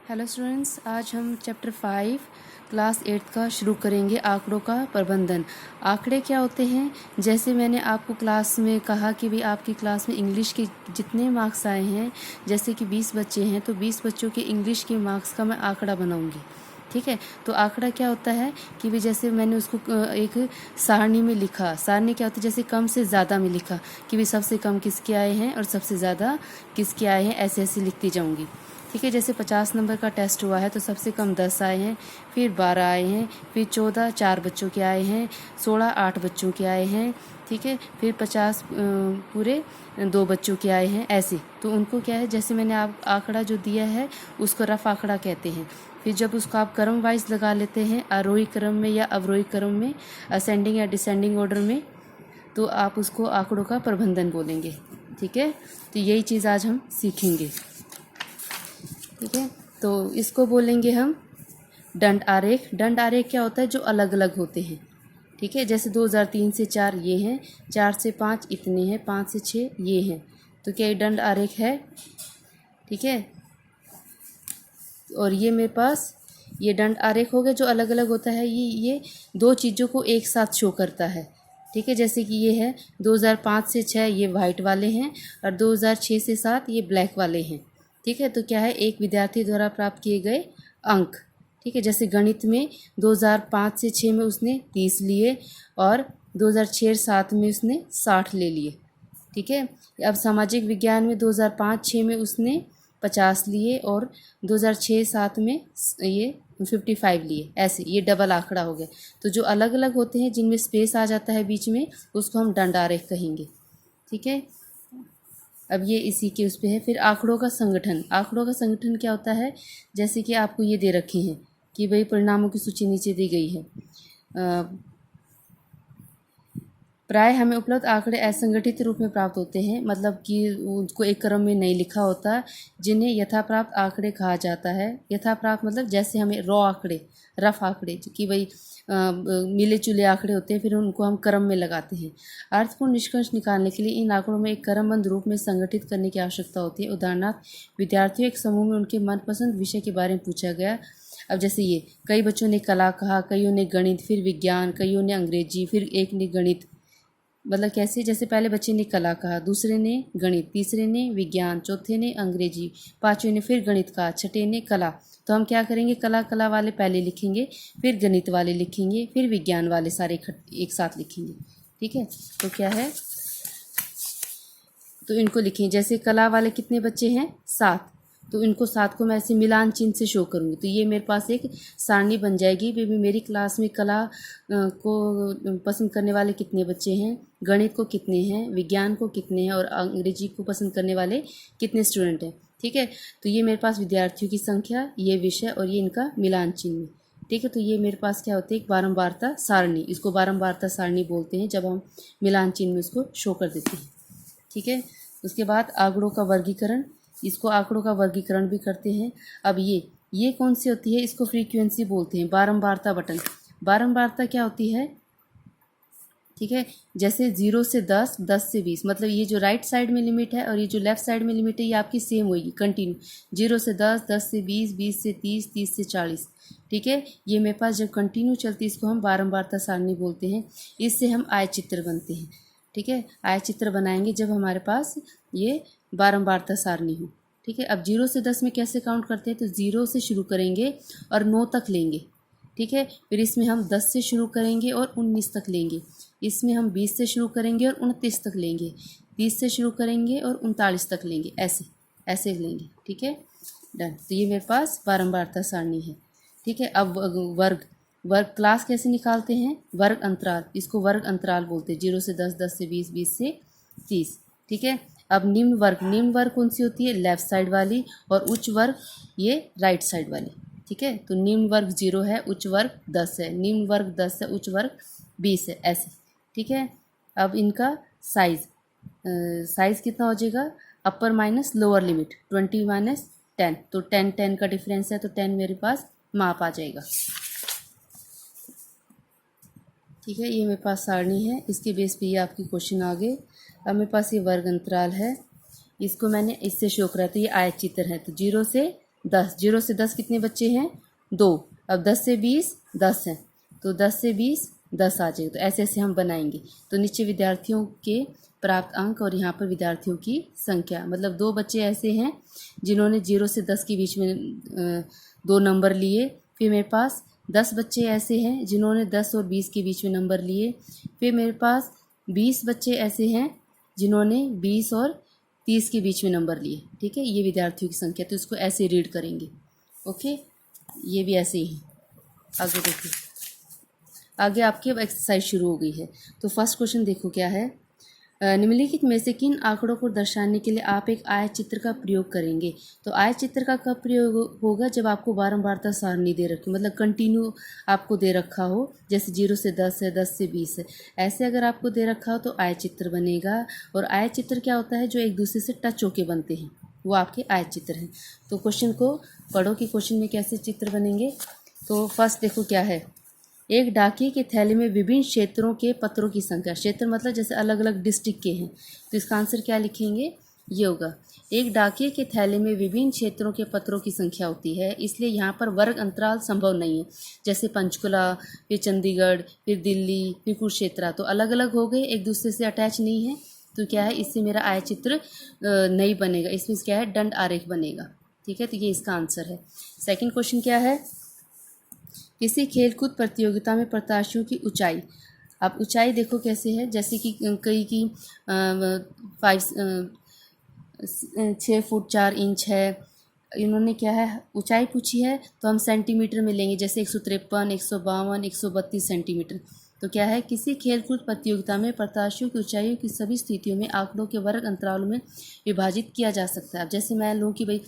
Hello students, आज हम chapter 5 class 8 का शुरू करेंगे। आंकड़ों का प्रबंधन। आंकड़े क्या होते हैं? जैसे मैंने आपको क्लास में कहा कि भी आपकी क्लास में इंग्लिश के जितने मार्क्स आए हैं, जैसे कि 20 बच्चे हैं तो 20 बच्चों के इंग्लिश के मार्क्स का मैं आंकड़ा बनाऊंगी। ठीक है, तो आंकड़ा क्या होता है कि भी जैसे मैंने उसको एक सारणी में लिखा। सारणी क्या होती है? जैसे कम से ज़्यादा में लिखा कि भी सबसे कम किसके आए हैं और सबसे ज़्यादा किसके आए हैं, ऐसे ऐसे लिखती जाऊंगी। ठीक है, जैसे 50 नंबर का टेस्ट हुआ है तो सबसे कम 10 आए हैं, फिर 12 आए हैं, फिर 14 4 बच्चों के आए हैं, 16 8 बच्चों के आए हैं। ठीक है, फिर 50 पूरे 2 बच्चों के आए हैं। ऐसे तो उनको क्या है, जैसे मैंने आप आंकड़ा जो दिया है उसको रफ आंकड़ा कहते हैं। फिर जब उसको आप क्रम वाइज लगा लेते हैं, आरोही क्रम में या अवरोही क्रम में, असेंडिंग या डिसेंडिंग ऑर्डर में, तो आप उसको आंकड़ों का प्रबंधन बोलेंगे। ठीक है, तो यही चीज़ आज हम सीखेंगे। ठीक है, तो इसको बोलेंगे हम दंड आरेख। दंड आरेख क्या होता है? जो अलग अलग होते हैं। ठीक है, जैसे 2003 से 4 ये हैं, 4 से 5 इतने हैं, 5 से 6 ये हैं। तो क्या ये दंड आरेख है? ठीक है, और ये मेरे पास ये दंड आरेख हो गया जो अलग अलग होता है। ये दो चीज़ों को एक साथ शो करता है। ठीक है, जैसे कि ये है 2005 से 6 ये वाइट वाले हैं और 2006 से 7 ये ब्लैक वाले हैं। ठीक है, तो क्या है? एक विद्यार्थी द्वारा प्राप्त किए गए अंक। ठीक है, जैसे गणित में 2005 से 6 में उसने 30 लिए और 2006-7 में उसने 60 ले लिए। ठीक है, अब सामाजिक विज्ञान में 2005-6 में उसने 50 लिए और 2006-7 में ये 55 लिए। ऐसे ये डबल आंकड़ा हो गया। तो जो अलग अलग होते हैं जिनमें स्पेस आ जाता है बीच में, उसको हम दंड आरेख कहेंगे। ठीक है, अब ये इसी के उस पे है। फिर आंकड़ों का संगठन। आंकड़ों का संगठन क्या होता है? जैसे कि आपको ये दे रखे हैं कि भाई परिणामों की सूची नीचे दी गई है। प्राय हमें उपलब्ध आंकड़े असंगठित रूप में प्राप्त होते हैं, मतलब कि उनको एक क्रम में नहीं लिखा होता, जिन्हें यथाप्राप्त आंकड़े कहा जाता है। यथाप्राप्त मतलब जैसे हमें रॉ आंकड़े, रफ आंकड़े कि भाई मिले जुले आंकड़े होते हैं, फिर उनको हम क्रम में लगाते हैं। अर्थपूर्ण निष्कर्ष निकालने के लिए इन आंकड़ों में एक क्रमबद्ध रूप में संगठित करने की आवश्यकता होती है। उदाहरणार्थ, विद्यार्थियों एक समूह में उनके मनपसंद विषय के बारे में पूछा गया। अब जैसे ये कई बच्चों ने कला कहा, कईयों ने गणित, फिर विज्ञान, कईयों ने अंग्रेजी, फिर एक ने गणित। मतलब कैसे? जैसे पहले बच्चे ने कला कहा, दूसरे ने गणित, तीसरे ने विज्ञान, चौथे ने अंग्रेजी, पांचवें ने फिर गणित कहा, छठे ने कला। तो हम क्या करेंगे? कला वाले पहले लिखेंगे, फिर गणित वाले लिखेंगे, फिर विज्ञान वाले सारे एक साथ लिखेंगे। ठीक है, तो क्या है, तो इनको लिखें। जैसे कला वाले कितने बच्चे हैं? 7। तो इनको 7 को मैं ऐसे मिलान चिन्ह से शो करूँगी। तो ये मेरे पास एक सारणी बन जाएगी। भी मेरी क्लास में कला को पसंद करने वाले कितने बच्चे हैं, गणित को कितने हैं, विज्ञान को कितने हैं और अंग्रेजी को पसंद करने वाले कितने स्टूडेंट हैं। ठीक है, तो ये मेरे पास विद्यार्थियों की संख्या, ये विषय और ये इनका मिलान चिन्ह। ठीक है, तो ये मेरे पास क्या होती है? एक बारंबारता सारणी। इसको बारंबारता सारणी बोलते हैं जब हम मिलान चिन्ह में इसको शो कर देते हैं। ठीक है, उसके बाद आंकड़ों का वर्गीकरण। इसको आंकड़ों का वर्गीकरण भी करते हैं। अब ये कौन सी होती है? इसको फ्रीक्वेंसी बोलते हैं। बारंबारता बटन। बारंबारता क्या होती है? ठीक है, जैसे 0 से 10, 10 से 20, मतलब ये जो राइट साइड में लिमिट है और ये जो लेफ्ट साइड में लिमिट है, ये आपकी सेम होगी कंटिन्यू। 0 से 10, 10 से 20, 20 से 30, 30 से 40। ठीक है, ये मेरे पास जब कंटिन्यू चलती है इसको हम बारंबारता सारणी बोलते हैं। इससे हम आय चित्र बनते हैं। ठीक है, आय चित्र बनाएंगे जब हमारे पास ये बारंबारता सारणी हो। ठीक है, अब 0 से 10 में कैसे काउंट करते हैं? तो 0 से शुरू करेंगे और 9 तक लेंगे। ठीक है, फिर इसमें हम 10 से शुरू करेंगे और 19 तक लेंगे। इसमें हम 20 से शुरू करेंगे और 29 तक लेंगे। 30 से शुरू करेंगे और 39 तक लेंगे। ऐसे ऐसे लेंगे। ठीक है, डन। तो ये मेरे पास बारंबारता सारणी है। ठीक है, अब वर्ग। वर्ग क्लास कैसे निकालते हैं? वर्ग अंतराल। इसको वर्ग अंतराल बोलते हैं। 0 से 10, 10 से 20, 20 से 30। ठीक है, अब निम्न वर्ग। निम्न वर्ग कौन सी होती है? लेफ्ट साइड वाली। और उच्च वर्ग ये राइट साइड वाली। ठीक है, तो निम्न वर्ग 0 है, उच्च वर्ग 10 है। निम्न वर्ग 10 है, उच्च वर्ग 20 है। ऐसे। ठीक है, अब इनका साइज। साइज कितना हो जाएगा? अपर माइनस लोअर लिमिट 20 माइनस 10। तो 10 10 का डिफरेंस है, तो 10 मेरे पास माप आ जाएगा। ठीक है, ये मेरे पास सारणी है। इसके बेस पे ये आपकी क्वेश्चन आ गए। अब मेरे पास ये वर्ग अंतराल है, इसको मैंने इससे शो करा। तो ये आयत चित्र है। तो 0 से 10, 0 से 10 कितने बच्चे हैं? 2। अब 10 से 20 10 है, तो 10 से 20 10 आ जाएगा। तो ऐसे ऐसे हम बनाएंगे। तो नीचे विद्यार्थियों के प्राप्त अंक और यहाँ पर विद्यार्थियों की संख्या, मतलब 2 बच्चे ऐसे हैं जिन्होंने 0 से 10 के बीच में 2 नंबर लिए। फिर मेरे पास 10 बच्चे ऐसे हैं जिन्होंने 10 और 20 के बीच में नंबर लिए। फिर मेरे पास 20 बच्चे ऐसे हैं जिन्होंने 20 और 30 के बीच में नंबर लिए। ठीक है, ये विद्यार्थियों की संख्या, तो इसको ऐसे रीड करेंगे। ओके, ये भी ऐसे ही है। आगे देखिए, आगे आपकी अब एक्सरसाइज शुरू हो गई है। तो फर्स्ट क्वेश्चन देखो क्या है। निम्नलिखित में से किन आंकड़ों को दर्शाने के लिए आप एक आयत चित्र का प्रयोग करेंगे? तो आयत चित्र का कब प्रयोग होगा? जब आपको बारंबारता सारणी दे रखी, मतलब कंटिन्यू आपको दे रखा हो, जैसे 0 से 10 है, 10 से 20 है, ऐसे अगर आपको दे रखा हो तो आयत चित्र बनेगा। और आयत चित्र क्या होता है? जो एक दूसरे से टच होके बनते हैं, वो आपके आयत चित्र हैं। तो क्वेश्चन को पढ़ो कि क्वेश्चन में कैसे चित्र बनेंगे। तो फर्स्ट देखो क्या है। एक डाकिए के थैले में विभिन्न क्षेत्रों के पत्रों की संख्या, क्षेत्र मतलब जैसे अलग अलग डिस्ट्रिक्ट के हैं, तो इसका आंसर क्या लिखेंगे? ये होगा, एक डाकिए के थैले में विभिन्न क्षेत्रों के पत्रों की संख्या होती है, इसलिए यहाँ पर वर्ग अंतराल संभव नहीं है। जैसे पंचकुला, फिर चंडीगढ़, फिर दिल्ली, फिर कुरुक्षेत्र, तो अलग अलग हो गए, एक दूसरे से अटैच नहीं है, तो क्या है, इससे मेरा आयतचित्र नहीं बनेगा, इसमें क्या है, दंड आरेख बनेगा। ठीक है, तो ये इसका आंसर है। सेकंड क्वेश्चन क्या है। किसी खेलकूद प्रतियोगिता में प्रत्याशियों की ऊंचाई, आप ऊंचाई देखो कैसे है, जैसे कि कई की 6 फुट 4 इंच है, इन्होंने क्या है ऊंचाई पूछी है, तो हम सेंटीमीटर में लेंगे, जैसे 153, 152, 132 सेंटीमीटर। तो क्या है, किसी खेलकूद प्रतियोगिता में प्रत्याशियों की ऊंचाइयों की सभी स्थितियों में आंकड़ों के वर्ग अंतरालों में विभाजित किया जा सकता है। अब जैसे मैं लूँ कि भाई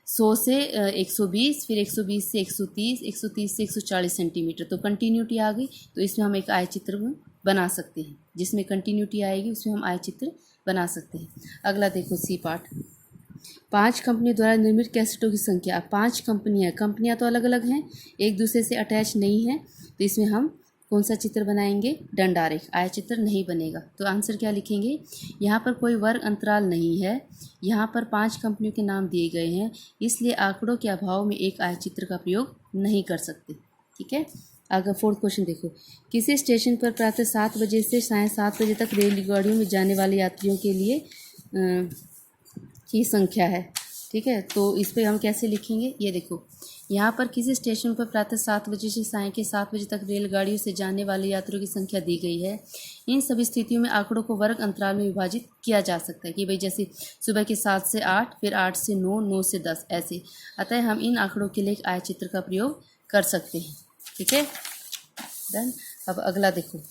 100 से 120, फिर 120 से 130, 130 से 140 सेंटीमीटर, तो कंटिन्यूटी आ गई, तो इसमें हम एक आयचित्र बना सकते हैं। जिसमें कंटिन्यूटी आएगी उसमें हम आयचित्र बना सकते हैं। अगला देखो सी पार्ट। 5 कंपनियों द्वारा निर्मित कैसेटों की संख्या। 5 कंपनियां तो अलग अलग हैं, एक दूसरे से अटैच नहीं है, तो इसमें हम कौन सा चित्र बनाएंगे? दंड आरेख, आयचित्र नहीं बनेगा। तो आंसर क्या लिखेंगे? यहाँ पर कोई वर्ग अंतराल नहीं है, यहाँ पर 5 कंपनियों के नाम दिए गए हैं, इसलिए आंकड़ों के अभाव में एक आयचित्र का प्रयोग नहीं कर सकते। ठीक है, अगर फोर्थ क्वेश्चन देखो। किसी स्टेशन पर प्रातः 7 बजे से साढ़े 7 बजे तक रेलगाड़ियों में जाने वाले यात्रियों के लिए की संख्या है। ठीक है, तो इस पर हम कैसे लिखेंगे? ये देखो, यहाँ पर किसी स्टेशन पर प्रातः 7 बजे से साय के 7 बजे तक रेलगाड़ियों से जाने वाले यात्रियों की संख्या दी गई है। इन सभी स्थितियों में आंकड़ों को वर्ग अंतराल में विभाजित किया जा सकता है कि भाई जैसे सुबह के 7 से 8, फिर 8 से 9, 9 से 10 ऐसे। अतः हम इन आंकड़ों के लिए एक आयचित्र का प्रयोग कर सकते हैं। ठीक है, डन। अब अगला देखो,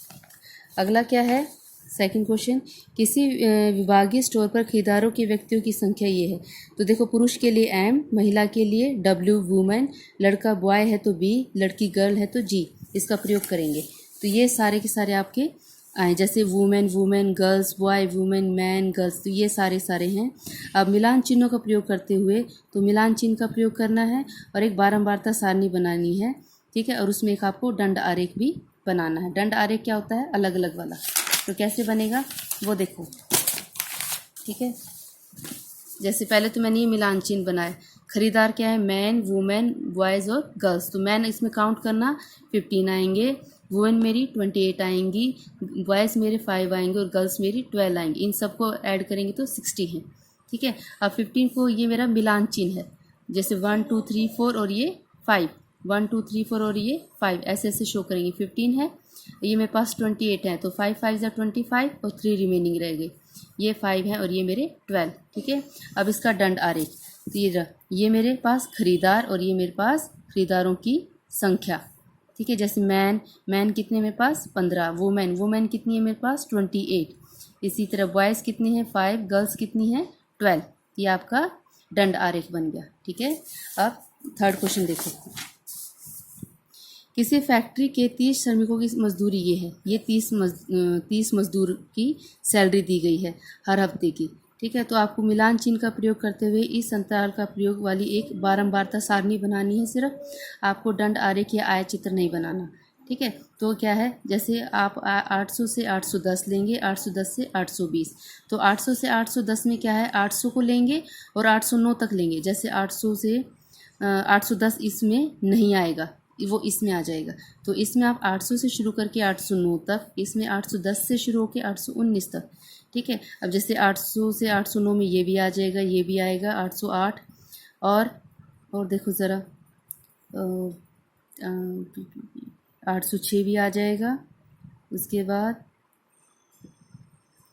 अगला क्या है? Second question. किसी विभागीय स्टोर पर खरीदारों के व्यक्तियों की संख्या ये है। तो देखो, पुरुष के लिए M, महिला के लिए W, वुमेन, लड़का बॉय है तो B, लड़की गर्ल है तो G, इसका प्रयोग करेंगे। तो ये सारे के सारे आपके आए, जैसे women, women, girls, boy, women, man, girls, तो ये सारे हैं। अब मिलान चिन्हों का प्रयोग करते हुए, तो मिलान चिन्ह का प्रयोग करना है और एक बारंबारता सारणी बनानी है। ठीक है, और उसमें एक आपको दंड आरेख भी बनाना है। दंड आरेख क्या होता है? अलग अलग वाला। तो कैसे बनेगा वो देखो। ठीक है, जैसे पहले तो मैंने ये मिलान चिन्ह बनाया। खरीदार क्या है? मैन, वुमेन, बॉयज़ और गर्ल्स। तो मैन इसमें काउंट करना 15 आएंगे, वुमेन मेरी 28 आएंगी, बॉयज़ मेरे 5 आएंगे और गर्ल्स मेरी 12 आएंगी। इन सबको ऐड करेंगे तो 60 हैं। ठीक है, अब 15 को, ये मेरा मिलान चिन्ह है, जैसे 1 2 3 4 और ये 5, 1 2 3 4 और ये 5, ऐसे ऐसे शो करेंगे। 15 है, ये मेरे पास 28 है, तो 5 5 ज़ा 25 और 3 रिमेनिंग रह गए। ये 5 है और ये मेरे 12। ठीक है, अब इसका दंड आरेख, तो ये मेरे पास खरीदार और ये मेरे पास खरीदारों की संख्या। ठीक है, जैसे मैन कितने मेरे पास? 15, वुमेन कितनी है मेरे पास? 28। इसी तरह बॉयज़ कितने हैं? 5, गर्ल्स कितनी है? 12। ये आपका दंड आरेख बन गया। ठीक है, अब थर्ड क्वेश्चन देखो। किसी फैक्ट्री के 30 श्रमिकों की मजदूरी ये है, ये 30 मजदूर की सैलरी दी गई है हर हफ्ते की। ठीक है, तो आपको मिलान चिन्ह का प्रयोग करते हुए इस अंतराल का प्रयोग वाली एक बारंबारता सारणी बनानी है। सिर्फ आपको दंड आरेख या आयत चित्र नहीं बनाना। ठीक है। तो क्या है, जैसे आप 800 से 810 लेंगे, 810 से 820, तो 800 से 810 में क्या है, 800 को लेंगे और 809 तक लेंगे। जैसे 800 से 810 इसमें नहीं आएगा, वो इसमें आ जाएगा। तो इसमें आप 800 से शुरू करके 809 तक, इसमें 810 से शुरू होकर 819 तक। ठीक है। अब जैसे 800 से 809 में ये भी आ जाएगा, ये भी आएगा 808, और देखो ज़रा 806 भी आ जाएगा। उसके बाद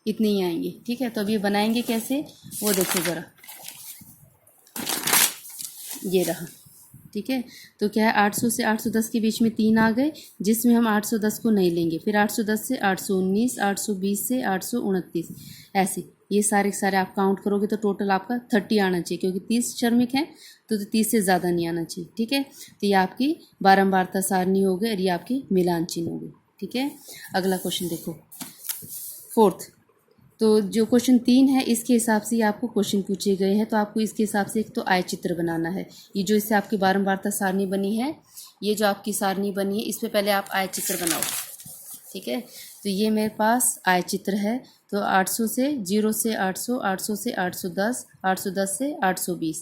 इतने ही आएंगे। ठीक है। तो अब ये बनाएंगे कैसे, वो देखो ज़रा, ये रहा। ठीक है। तो क्या है, 800 से 810 के बीच में 3 आ गए, जिसमें हम 810 को नहीं लेंगे। फिर 810 से 819, 820 से 829, ऐसे ये सारे के सारे आप काउंट करोगे तो टोटल आपका 30 आना चाहिए, क्योंकि 30 श्रमिक हैं तो 30 से ज़्यादा नहीं आना चाहिए। ठीक है। तो ये आपकी बारंबारता सारणी हो गई और ये आपकी मिलान चिन्ह हो गई। ठीक है। अगला क्वेश्चन देखो, फोर्थ। तो जो क्वेश्चन 3 है इसके हिसाब से ये आपको क्वेश्चन पूछे गए हैं। तो आपको इसके हिसाब से एक तो आय चित्र बनाना है। ये जो इससे आपकी बारंबारता सारणी बनी है, ये जो आपकी सारणी बनी है, इस पे पहले आप आय चित्र बनाओ। ठीक है। तो ये मेरे पास आय चित्र है। तो 800 से 0 से 800, 800 से 810, 810 से 820।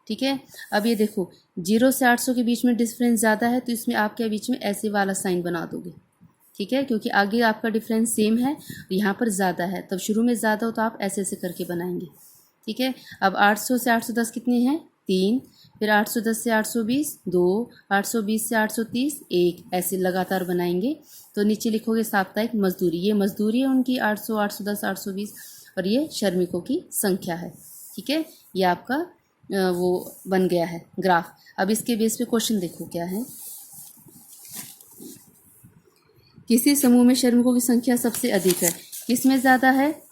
ठीक है। अब ये देखो, 0 से 800 के बीच में डिफरेंस ज़्यादा है, तो इसमें आप क्या बीच में ऐसे वाला साइन बना दोगे। ठीक है। क्योंकि आगे आपका डिफरेंस सेम है, यहाँ पर ज़्यादा है, तब शुरू में ज़्यादा हो तो आप ऐसे ऐसे करके बनाएंगे। ठीक है। अब 800 से 810 कितने हैं, 3, फिर 810 से 820, 2, 820 से 830, 1, ऐसे लगातार बनाएंगे। तो नीचे लिखोगे साप्ताहिक मजदूरी, ये मजदूरी है उनकी 800, 810, 820, और ये श्रमिकों की संख्या है। ठीक है। ये आपका वो बन गया है ग्राफ। अब इसके बेस पे क्वेश्चन देखो क्या है। किसी समूह में श्रमिकों की संख्या सबसे अधिक है, किसमें ज़्यादा है,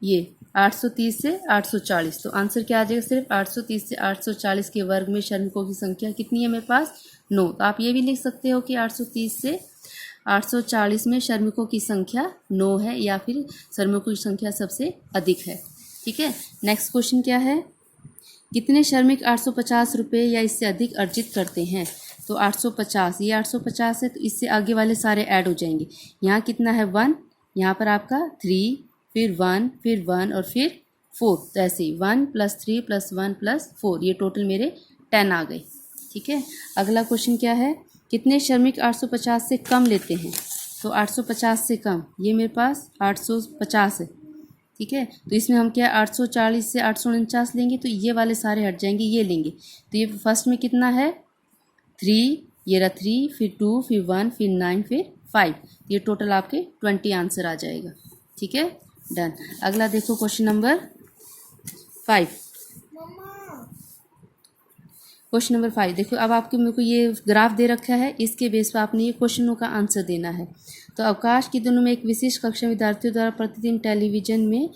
ये 830 से 840। तो आंसर क्या आ जाएगा, सिर्फ 830 से 840 के वर्ग में श्रमिकों की संख्या कितनी है मेरे पास, 9। तो आप ये भी लिख सकते हो कि 830 से 840 में श्रमिकों की संख्या 9 है, या फिर श्रमिकों की संख्या सबसे अधिक है। ठीक है। नेक्स्ट क्वेश्चन क्या है, कितने श्रमिक 850 रुपये या इससे अधिक अर्जित करते हैं। तो 850, ये 850 है, तो इससे आगे वाले सारे ऐड हो जाएंगे। यहाँ कितना है, 1, यहाँ पर आपका 3, फिर 1, फिर 1 और फिर 4। तो ऐसे ही 1 + 3 + 1 + 4, ये टोटल मेरे 10 आ गए। ठीक है। अगला क्वेश्चन क्या है, कितने श्रमिक 850 से कम लेते हैं। तो 850 से कम, ये मेरे पास 850 है। ठीक है। तो इसमें हम क्या 840 से 849 लेंगे, तो ये वाले सारे हट जाएंगे, ये लेंगे। तो ये फर्स्ट में कितना है, 3, ये रहा 3, फिर 2, फिर 1, फिर 9, फिर 5। ये टोटल आपके 20 आंसर आ जाएगा। ठीक है, डन। अगला देखो क्वेश्चन नंबर 5। क्वेश्चन नंबर 5 देखो, अब आपके मेरे को ये ग्राफ दे रखा है, इसके बेस पर आपने ये क्वेश्चनों का आंसर देना है। तो अवकाश के दिनों में एक विशेष कक्षा विद्यार्थियों द्वारा प्रतिदिन टेलीविजन में,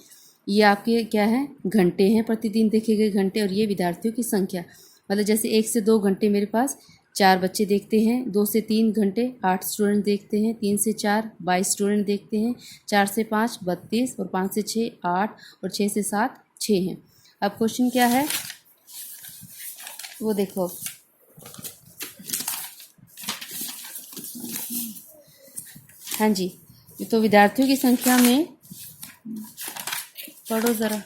ये आपके क्या है, घंटे हैं, प्रतिदिन देखे गए घंटे, और ये विद्यार्थियों की संख्या। मतलब जैसे 1 से 2 घंटे मेरे पास 4 बच्चे देखते हैं, 2 से 3 घंटे 8 स्टूडेंट देखते हैं, 3 से 4 22 स्टूडेंट देखते हैं, 4 से 5 32, और 5 से 6 8, और 6 से 7 6 हैं। अब क्वेश्चन क्या है वो देखो, हाँ जी। तो विद्यार्थियों की संख्या में पढ़ो ज़रा,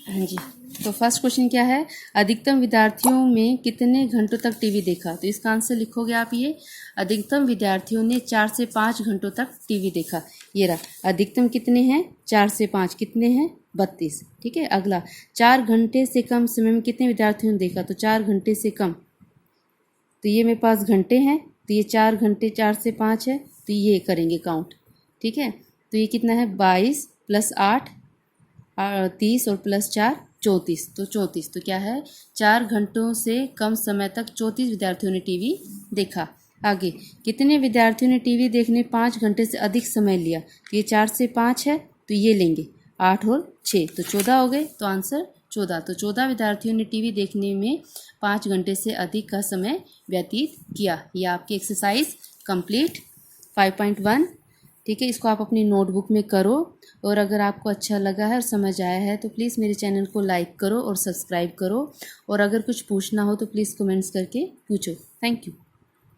हाँ जी। तो फर्स्ट क्वेश्चन क्या है, अधिकतम विद्यार्थियों में कितने घंटों तक टीवी देखा। तो इसका आंसर लिखोगे आप, ये अधिकतम विद्यार्थियों ने 4 से 5 घंटों तक टीवी देखा। ये रहा, अधिकतम कितने हैं, 4 से 5 कितने हैं, 32। ठीक है। अगला, 4 घंटे से कम समय में कितने विद्यार्थियों ने देखा। तो 4 घंटे से कम, तो ये मेरे पास घंटे हैं, तो ये 4 घंटे 4 से 5 है, तो ये करेंगे काउंट। ठीक है। तो ये कितना है, 22 + 8 30, और +4 34। तो 34, तो क्या है, 4 घंटों से कम समय तक 34 विद्यार्थियों ने टीवी देखा। आगे, कितने विद्यार्थियों ने टीवी देखने 5 घंटे से अधिक समय लिया। तो ये 4 से 5 है, तो ये लेंगे 8 और 6, तो 14 हो गए। तो आंसर 14। तो 14 विद्यार्थियों ने टीवी देखने में 5 घंटे से अधिक का समय व्यतीत किया। यह आपकी एक्सरसाइज कंप्लीट 5.1। ठीक है। इसको आप अपनी नोटबुक में करो और अगर आपको अच्छा लगा है और समझ आया है तो प्लीज़ मेरे चैनल को लाइक करो और सब्सक्राइब करो, और अगर कुछ पूछना हो तो प्लीज़ कमेंट्स करके पूछो। Thank you.